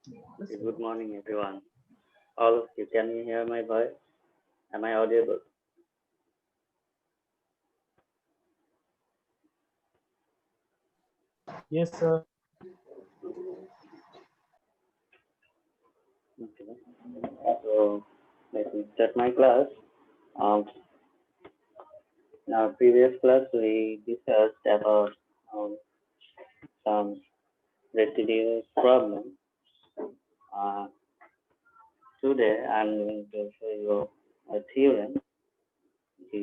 Good morning, everyone. All of you, can you hear my voice? Am I audible? Yes, sir. Okay. So let me start my class. Um, in our previous class, we discussed about um, some residual problems. Uh, Today, I'm going to show you a theorem, which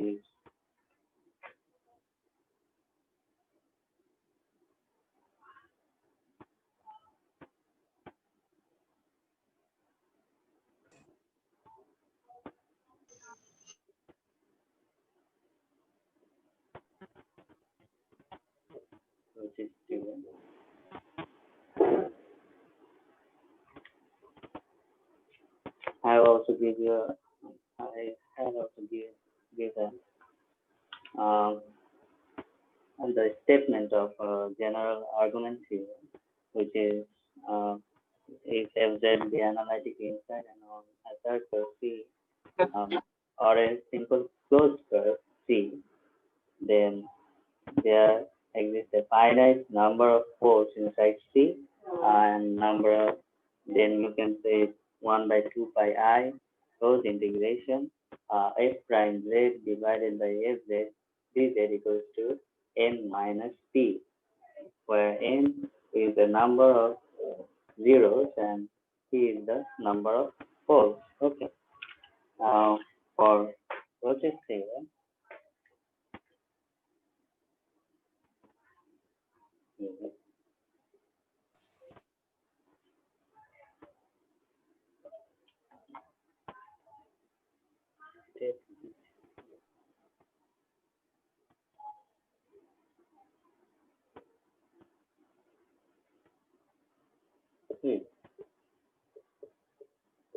is theorem. I also give you. I have also give um, the statement of general argument theorem, which is uh, if fz be analytic inside and on a circle C or a simple closed curve C, then there exists a finite number of poles inside C and number of, then you can say 1 by 2 pi I closed integration f prime z divided by fz dz equals to n minus p, where n is the number of zeros and p is the number of poles. Okay. Now for process theorem,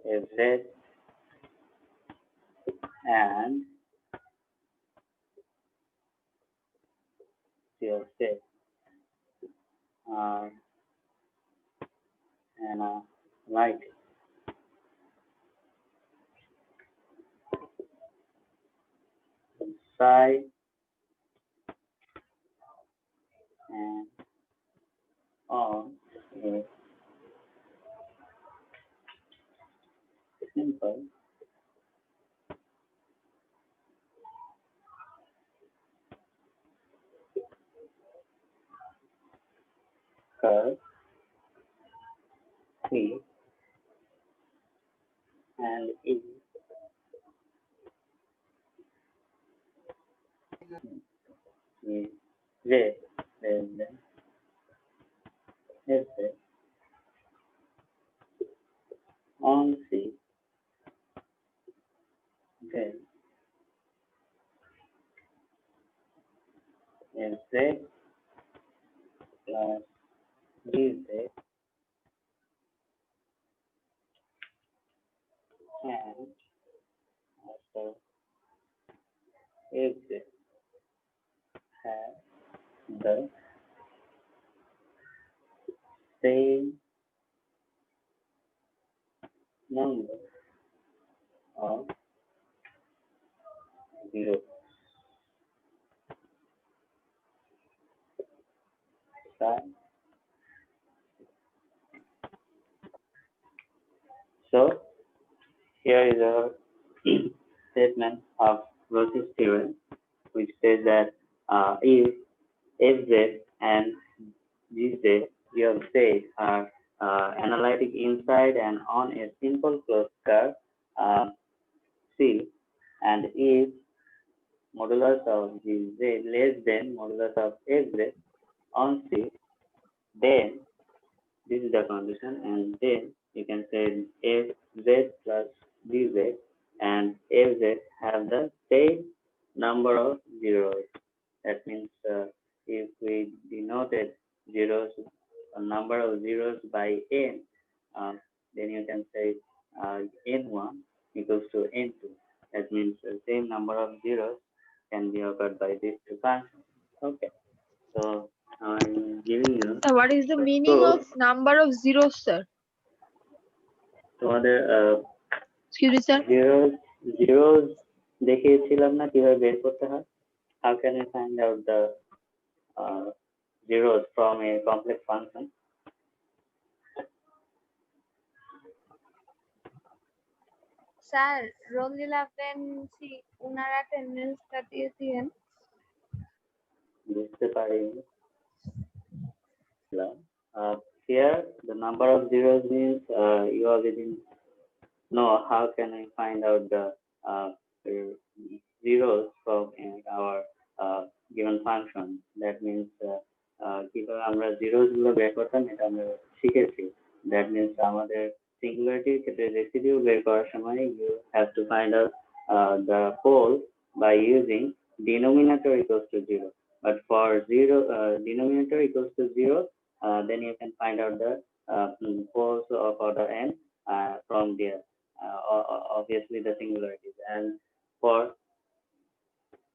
fz and cz uh, and like psi and on a simple curve C and E is z less than fz on C, then fz plus dz and also fz have the same number of zeros. Right? So here is a statement of Roche's theorem, which says that if fz and gz real state are analytic inside and on a simple closed curve uh, C, and if modulus of gz less than modulus of fz on C, then this is the condition, and then you can say fz plus dz and fz have the same number of zeros. That means if we denoted zeros, a number of zeros by n, uh, then you can say n1 equals to n2. That means the same number of zeros can be occurred by these two functions. Okay, so I'm giving you What is the a meaning proof. of number of zeros, sir? তোমাদের Excuse me, sir. zeros দেখিয়েছিলাম না কিভাবে বের করতে হয়? How can you find out the uh, zeros from a complex function? Sir roll 11 C উনার অ্যাটেন্ডেন্সটা দিয়ে দিয়েন। বুঝতে পারিনি। Here the number of zeros means you already know how can I find out the uh, zeros from our given function. That means কিভাবে আমরা zeros গুলো বের করতাম এটা আমরা শিখেছি। That means আমাদের singularity ক্ষেত্রে রেসিডিউ বের করার সময় you have to find out the pole by using denominator equals to 0. But for denominator equals to 0, then you can find out the poles of order n from there. Obviously the singularities, and for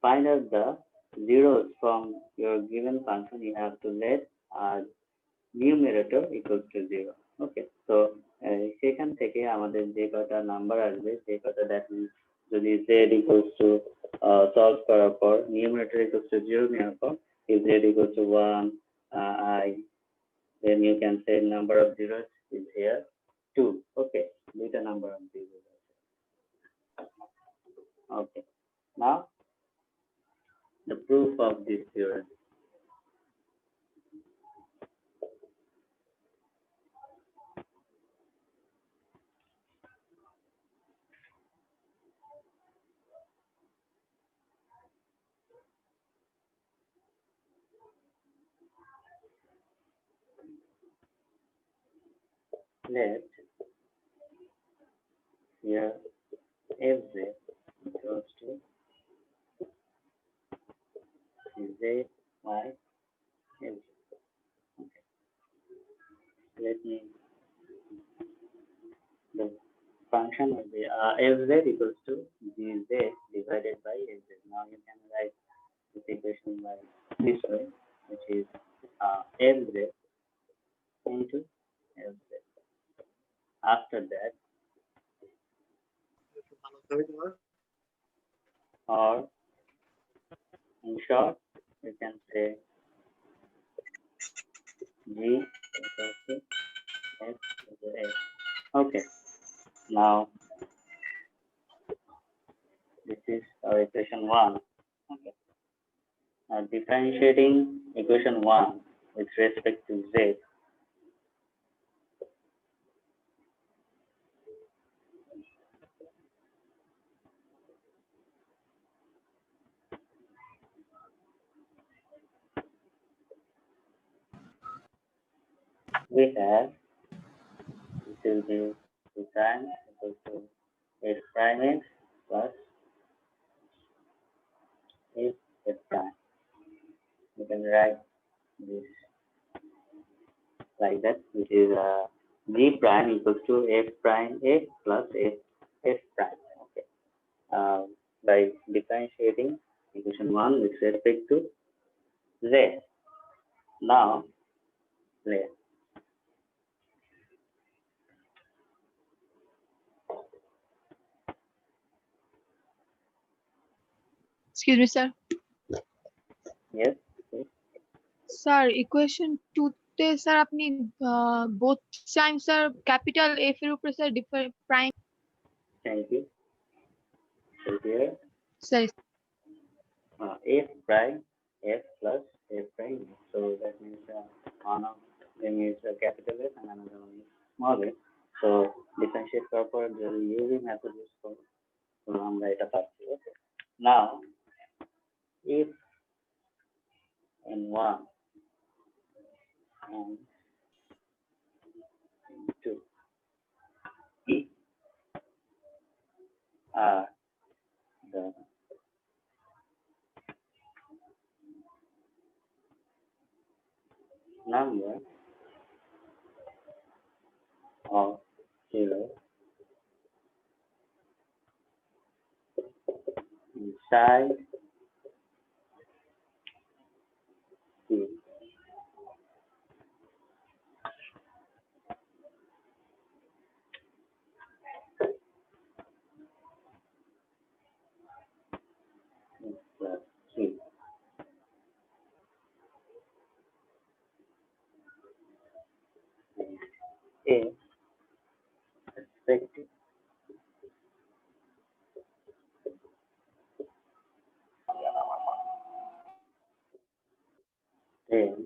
find out the zeros from your given function you have to let numerator equals to 0. Okay, so সেখান থেকে আমাদের যে কটা number আসবে সেই কটা that means যদি z equals to solve করার পর numerator equals to 0 নেওয়ার পর if z equals to 1 I, then you can say number of zeros is here 2. Okay, দুইটা number of zeros. Okay, now the proof of this theorem. Let here fz equals to z y fz. Okay, let me the function will be fz equals to gz divided by fz. Now you can write this equation by this way, which is fz into fz. After that, or in short, you can say g equals to f into f. Okay, now this is our equation 1. Okay, now differentiating equation 1 with respect to z, we have this will be 2 times equal to f prime x plus f f prime. You can write this like that, which is g prime equals to f prime x plus f f prime. Okay, by differentiating equation 1 with respect to z. Now, let Excuse me, sir. yes, Sir, equation 2 তে sir আপনি both times sir capital f এর উপরে sir prime thank you. So here sir f prime f plus f prime. So that means one of them is capital F and another one is small f. So differentiate proper using messages for এটা পাচ্ছি. Okay, now if in 1 and 2 are the number of zeros inside C, if respective then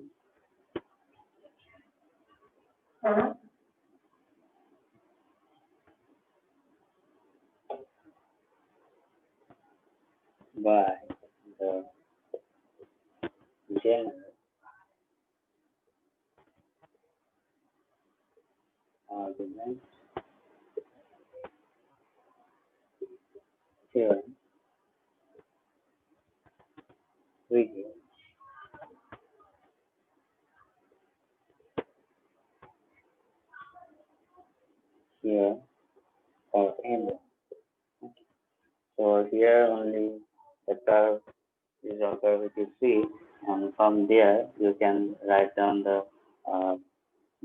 by the general argument theorem, which is here for n. So here only the curve is a curve which you see, and from there you can write down the uh,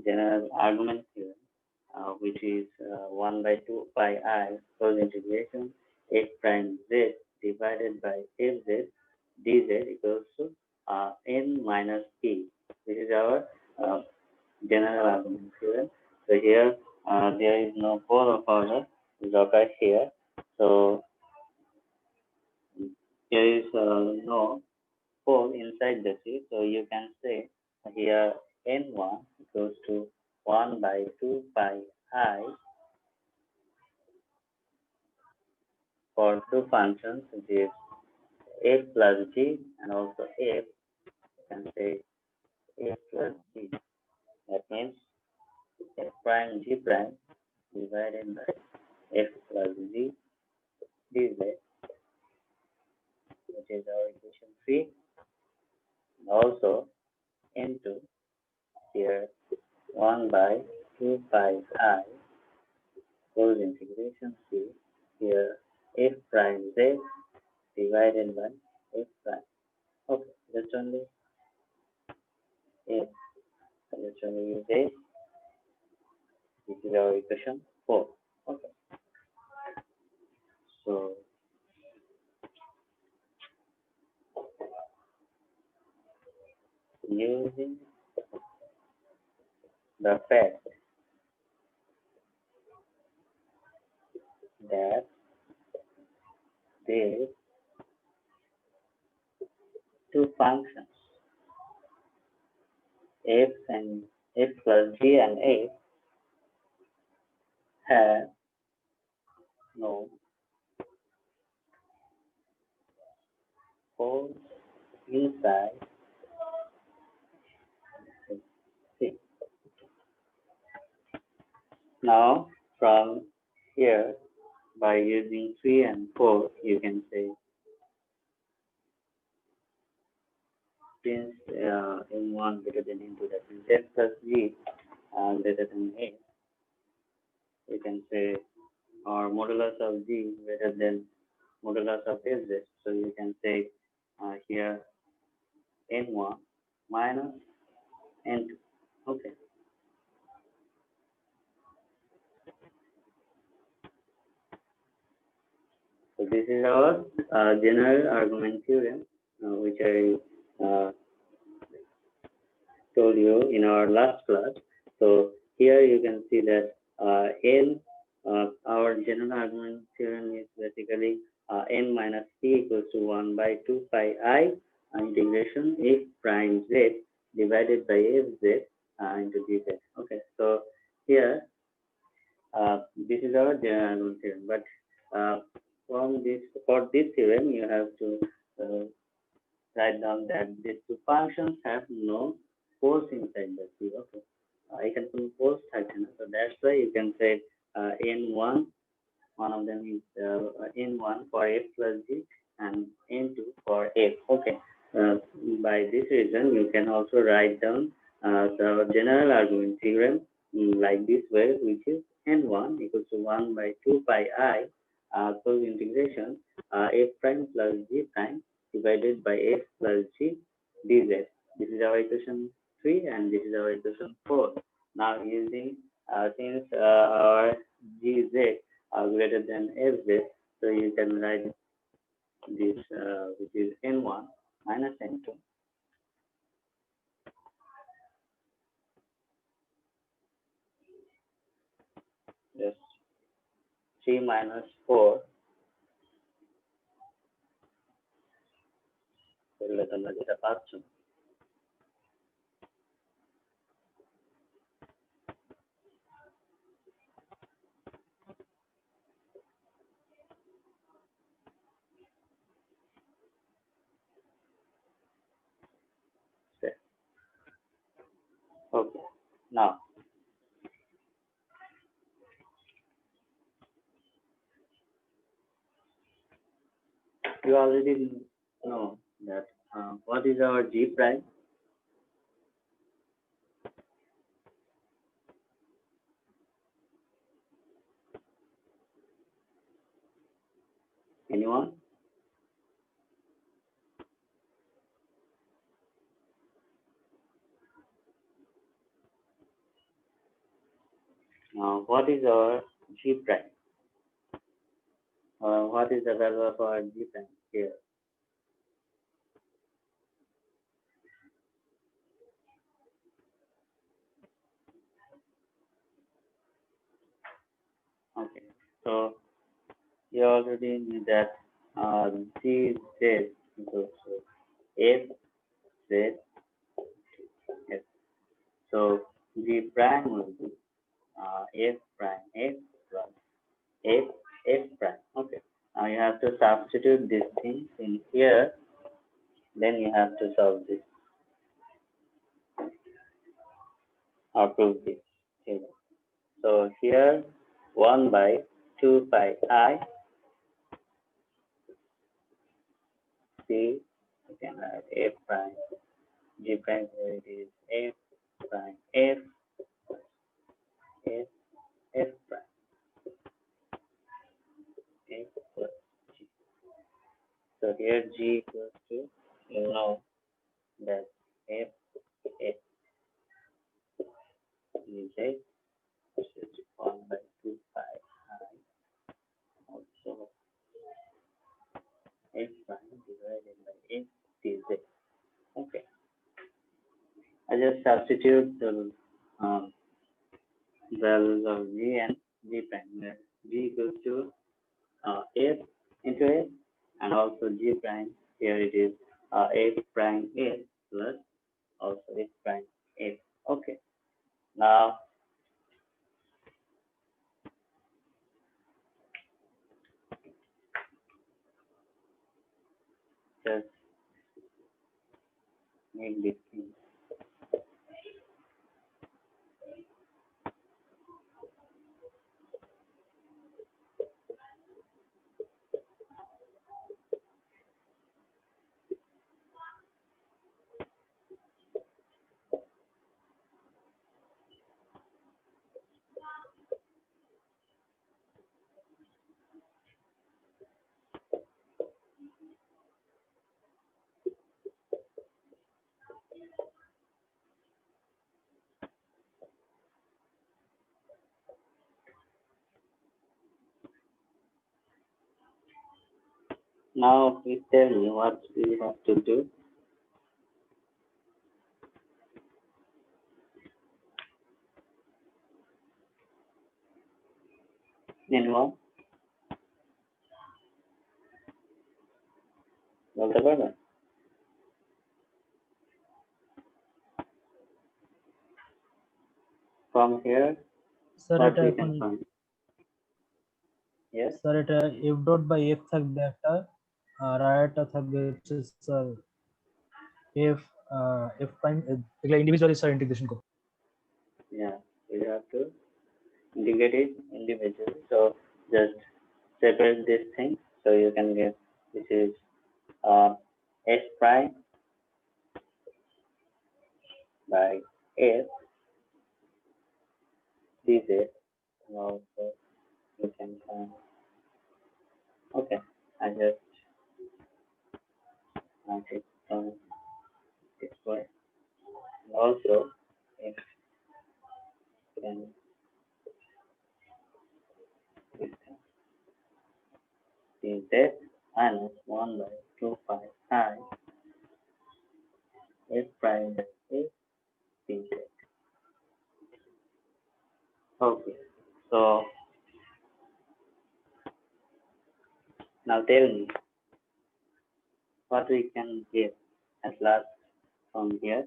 general argument theorem, which is 1 by 2 pi I cos integration f prime z divided by fz dz equals to n minus p. This is our uh, general argument theorem. So here there is no pole of order is occurred here. So there is no pole inside the C. So you can say here n1 equals to 1 by 2 pi I for two functions, which is f plus g and also f. You can say f plus g. That means f prime g prime divided by f plus g dz, which is our equation 3. And also into here 1 by 2 pi I cos integration c here f prime z divided by f prime. Okay, that's only f. That's only use a. This is our equation 4. Okay, so using the fact that these two functions f and f plus g and f have no poles inside C. Now from here by using 3 and 4 you can say since m1 greater than into that means f plus g greater than a, you can say or modulus of g greater than modulus of fz. So you can say here n1 minus n2. Okay, so this is our general argument theorem, which I told you in our last class. So here you can see that n, our general argument theorem is basically n minus p equals to 1 by 2 pi I integration f prime z divided by fz into dz. Okay, so here this is our general argument theorem, but from this for this theorem you have to uh, write down that these two functions have no force inside the C. Okay. I can put force heighten. So that's why you can say N1, one of them is N1 for F plus G and N2 for F. Okay. Uh, by this reason, you can also write down the general argument theorem like this way, which is N1 equals to 1 by 2 pi I cos integration F prime plus G prime divided by f plus g dz. This is our equation 3 and this is our equation 4. Now using since our gz are greater than fz, so you can write this which is n1 minus n2. minus 4 করলে তোমরা যেটা পাচ্ছ okay now you already know that what is our G prime. Anyone? Now, what is our G prime? What is the value of our G prime here? Okay, so you already knew that G Z equals to F Z F. So G prime will be F prime F plus F F prime. Okay, now you have to substitute these things in here. Then you have to solve this or prove this. Okay. So here 1 by 2 pi I C, you can write F prime G prime, here it is F prime F F F prime F plus G. So here G equals to, you know that F F is a, which is 1 by 2 pi I, also F prime divided by F dz. Okay, I just substitute the values of G and G prime. G equals to F into F, and also G prime, here it is F prime F plus also F prime F. Okay, now just make this thing. Now please tell me what we have to do. Anyone? বলতে পারবেন? From here, sir what এটা we এখন can find? Yes. Sir এটা f dot by f থাকবে একটা, আর আরেকটা থাকবে হচ্ছে স্যার f f প্রাইম, এগুলা ইন্ডিভিজুয়ালি স্যার ইন্টিগ্রেশন করব। Yeah, you have to integrate it individually. So just separate this thing so you can get this is S prime by S dz. Also you can find. Okay, I just write it down this way. Also, if then dz minus 1 by 2 pi I S prime by S dz. Okay, so Now tell me what we can get at last from here.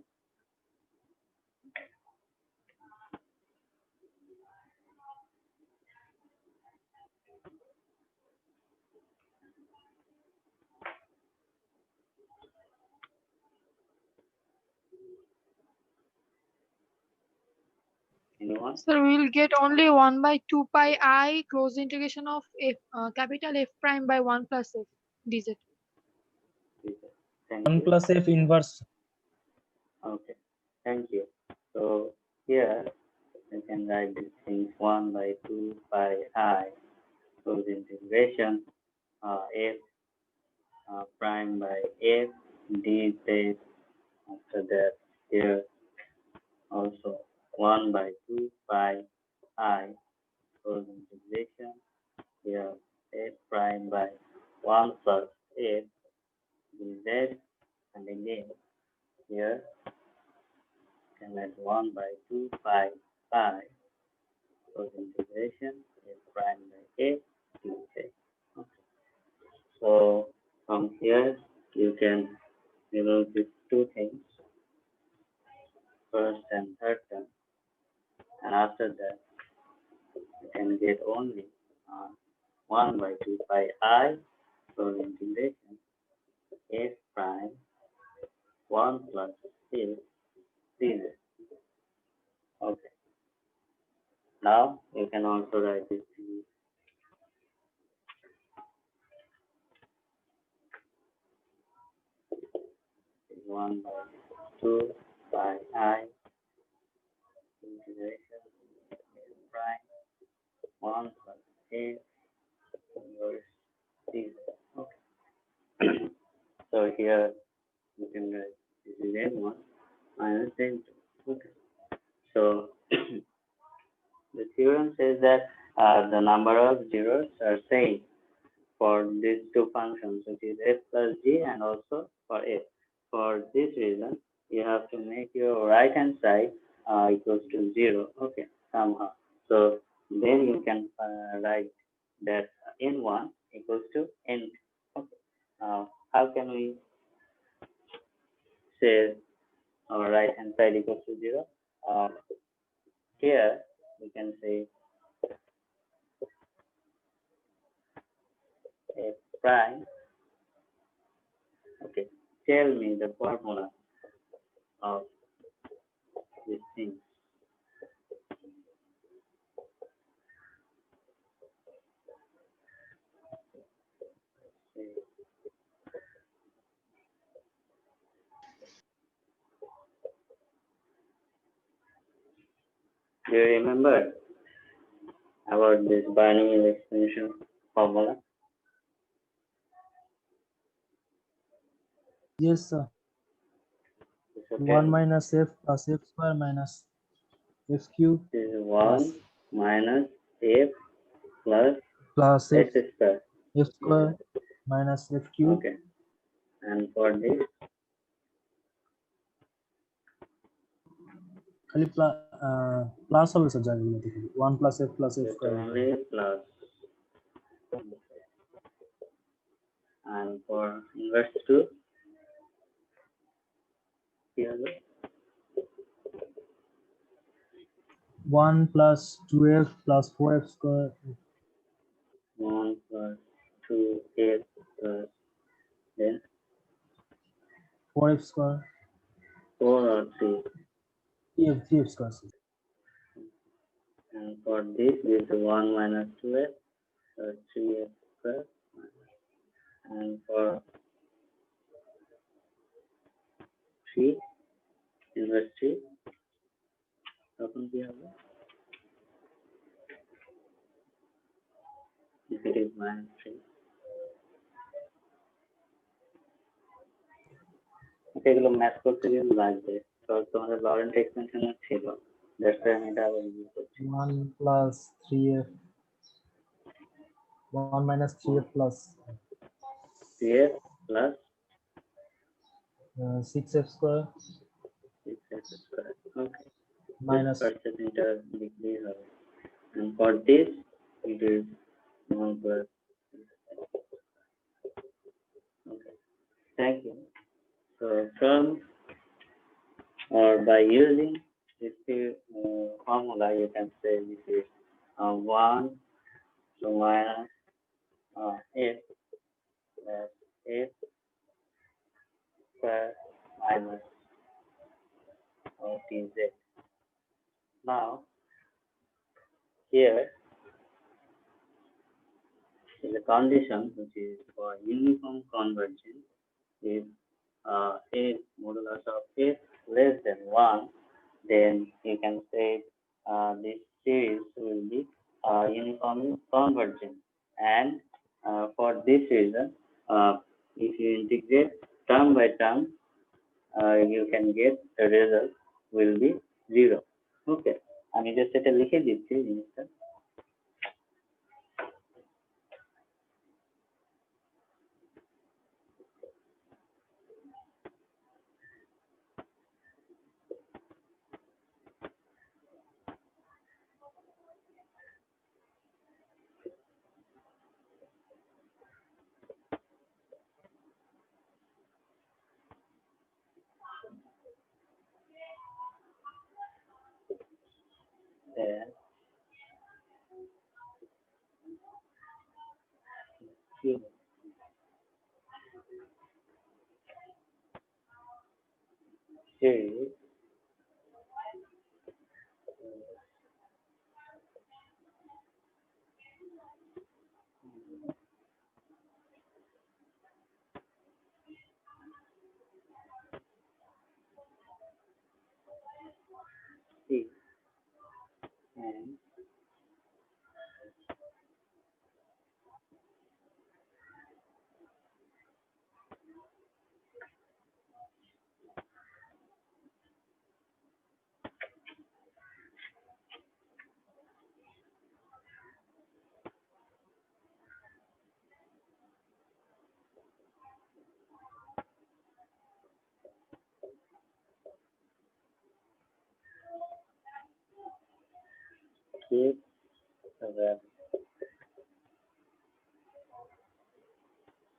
Anyone? Sir, we will get only 1 by 2 pi I closed integration of f capital F prime by 1 plus f dz. Thank 1 you. plus f inverse. Okay, thank you. So here you can write these things 1 by 2 pi I close integration f prime by f dz. After that, here also 1 by 2 pi I close integration. Here f prime by 1 plus f dz, and again here can add 1 by 2 pi I close integration f prime by f dz. Okay. So from here you can remove these two things, first and third term, and after that you can get only 1 by 2 pi I close integration f prime 1 plus f dz. Okay. Now you can also write this thing 1 by 2 pi I integration f prime 1 plus f inverse dz. Okay. So here you can write this is n1 minus n2. Okay. So the theorem says that the number of zeros are same for these two functions, which is f plus g and also for f. For this reason, you have to make your right hand side equals to 0, okay, somehow. So then you can write that n1 equals to n2. Okay. Now, how can we say our right hand side equals to 0? Here, we can say f prime. Okay, tell me the formula of this thing. Do you remember about this binomial exponential formula? Yes, sir. It's okay. 1 minus f plus f square minus f cube This is 1 minus f plus plus s f square. square minus f cube. Okay. And for this, खाली plus হবে sir জায়গাগুলোতে 1 plus f plus f it's square only plus. And for inverse 2, here 1 plus 2f plus 4f square 1 plus 2f plus then 4f square 4 or 3. 3f square. And for this is 1 minus 2f, so 3f square. And for 3, inverse 3, তখন কি হবে? If it is minus 3. এগুলো math করতে কিন্তু লাগবে, তো তোমাদের Laurent extension ছিল, দ্যাটস ওয়াই আমি এটা আবার ইউজ করছি। 1 plus 3f 1 minus 3f plus 3f plus 6f square 6f square. Okay. minus This percentage decrease হবে. And for this, it is 1 plus Thank you. So from or by using this formula, you can say this is 1 to minus f plus f square minus tz. Now here is a condition which is for uniform convergence. If a modulus of f less than 1, then you can say this series will be uniformly convergent. And for this reason, if you integrate term by term, you can get the result will be 0. Okay, আমি just এটা লিখে দিচ্ছি জিনিসটা। Then series C and keep the value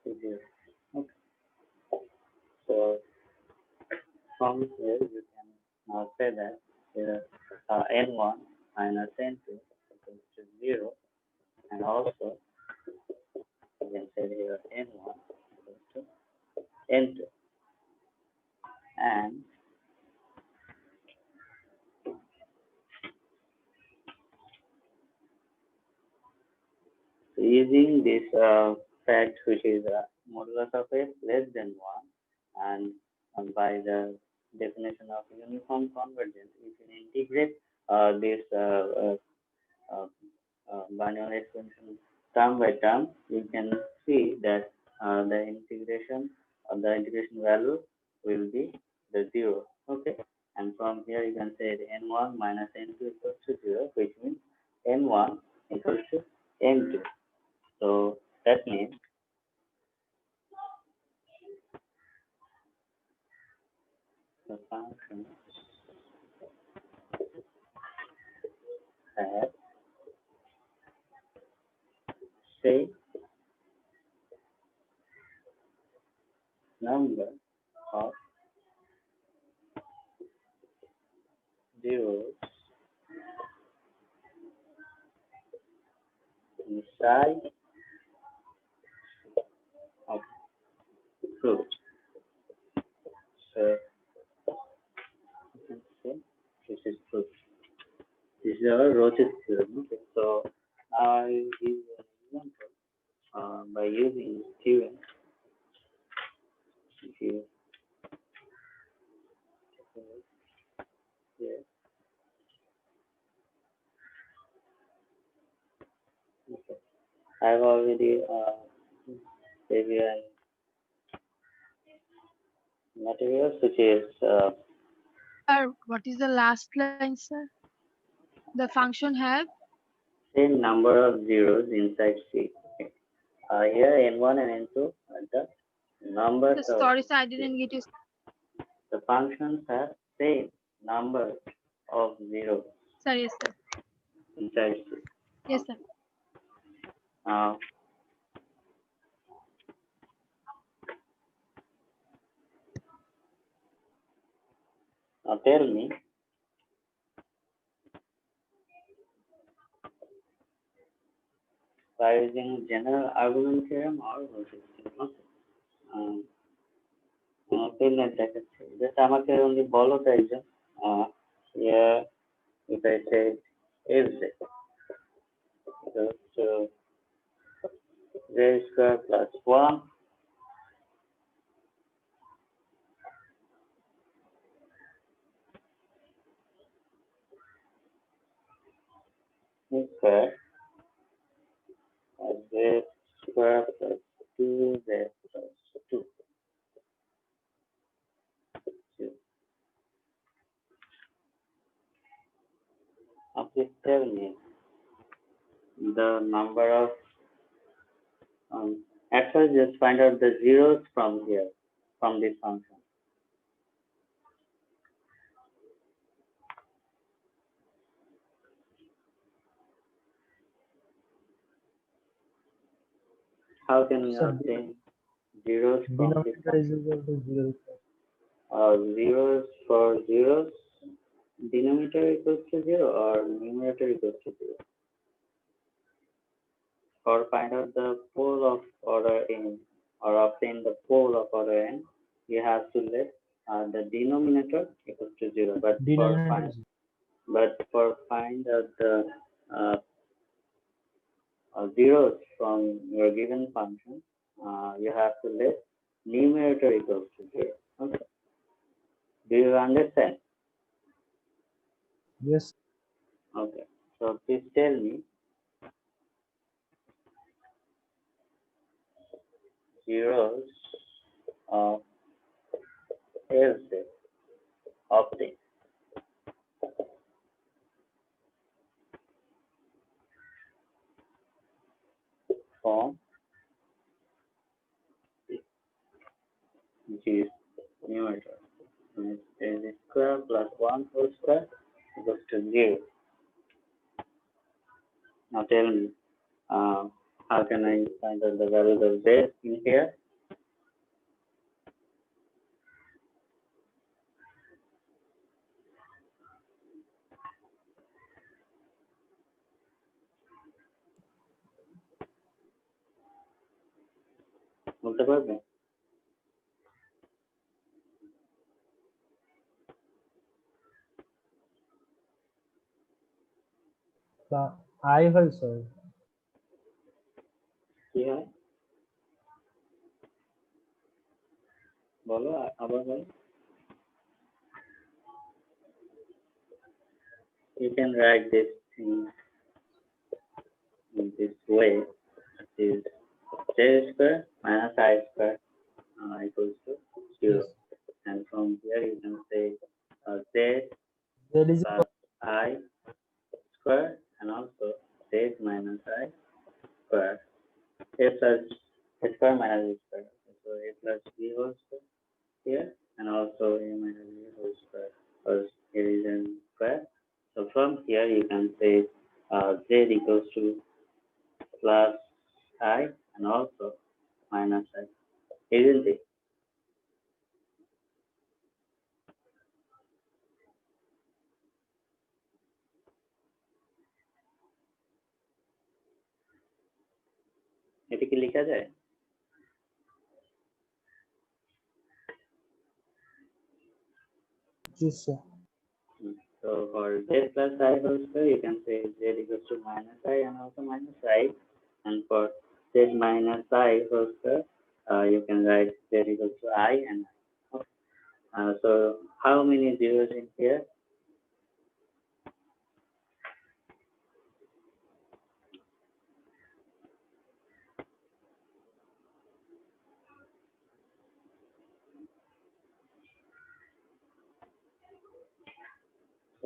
to 0. Okay, so from here you can now say that here n1 minus n2 equals to 0, and also you can say here n1 equals to n2, and using this fact which is modulus of f less than 1, and by the definition of uniform convergence, if you integrate this uh, binomial exponential term by term, you can see that the integration value will be the 0. Okay, and from here you can say the n1 minus n2 equals to 0, which means n1 equals to n2. So that means the function has same number of zeros inside of fruit. So you can say this is fruit. This is our Roche's theorem. Okay. So now I will give an example by using this theorem. If you yes, okay. I've already reviewed materials which is Sir, what is the last line, sir? The function have same number of zeros inside C. Okay. Here n1 and n2 are the numbers of sorry, sir, I didn't get you. the functions have same number of zeros Sir, yes, sir. inside C. Yes, sir. Now Now tell me, by using general argument theorem or versus theorem. পেনের দেখাচ্ছি just আমাকে only বলো তো একজন here if I say is equals to z square plus 1 square z square plus 2z plus 2. Now please tell me the number of at first just find out the zeros from here, from this function. How can we Sir, obtain zeros from this denominator is equal to 0. zeros for zeros, denominator equals to 0 or numerator equals to 0. Or find out the pole of order n or obtain the pole of order n, you have to let the denominator equals to 0. Denominator is But for find out the uh, zeros from your given function, you have to let numerator equals to 0. Okay. Do you understand? yes. Okay. So please tell me zeros of LZ of this form, which is numerator. Is square plus 1 whole square equals to 0. Now tell me, how can I find out the values of z in here? বলতে পারবে? I হয় sir. কি হয়? বলো আবার বলো। You can write this thing in this way. It is z square minus I square equals to 0. And from here you can say z Z is equal plus I square and also z minus I square. A plus a square minus a square. So a plus b whole square here and also a minus b whole square. Because here is a square. So from here you can say z equals to plus I and also minus I. Isn't it? এটা কি লেখা যায়? yes sir. So for z plus I whole square, you can say z equals to minus I and also minus I. And for z minus I whole square, you can write z equals to I and I. So how many zeros in here?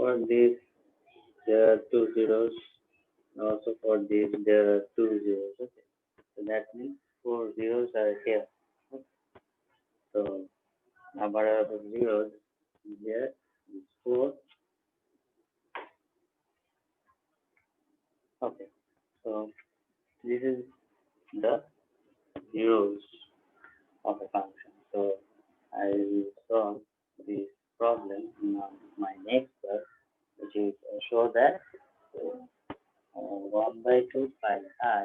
For this, there are 2 zeros. Also for this, there are 2 zeros. Okay. So that means 4 zeros are here. Okay. So number of zeros here is 4. Okay. So this is the zeros of a function. So I will solve this problem in my next class, which is show that 1 by 2 pi I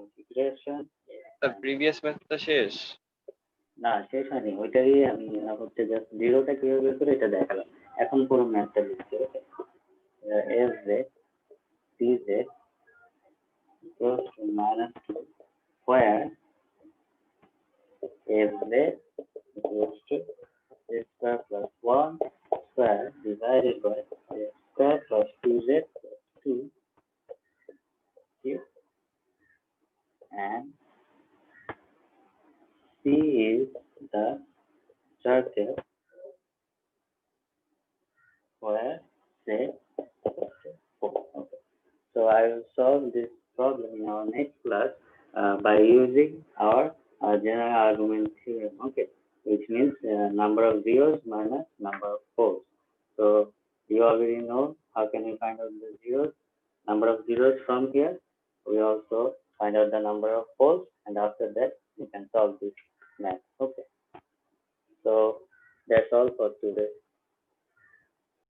integration. Sir previous ম্যাথটা শেষ। না শেষ হয়নি, ওইটাই আমি হচ্ছে just জিরোটা কিভাবে বের করে এটা দেখালাম। এখন পুরো ম্যাথটা লিখছি। F Z C Z equals to -2 where f z equals to x square plus 1 square divided by x square plus 2z plus 2 here. And C is the circle where z okay. So I will solve this problem in our next class by using our general argument theorem, okay, which means number of zeros minus number of poles. So you already know how can we find out the zeros, number of zeros from here. We also find out the number of poles, and after that we can solve this math. Okay. So that's all for today.